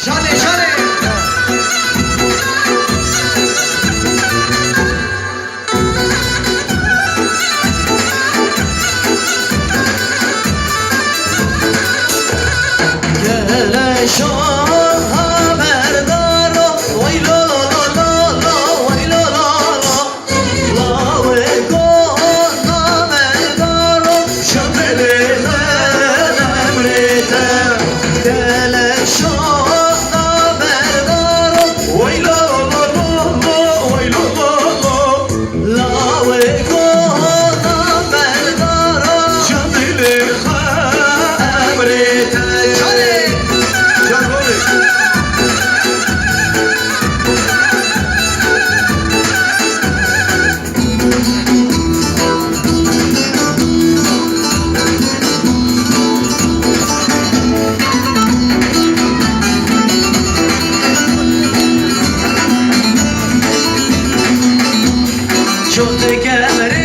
Şale şale. Gele şah haberdaro, oy lo lo lo lo, oy lo lo lo. La ve ko haberdaro, şöpeleden emrite. Gele şah haberdaro, oy lo lo lo lo, oy lo lo lo. La ve ko haberdaro, şöpeleden emrite. Yo te quedaré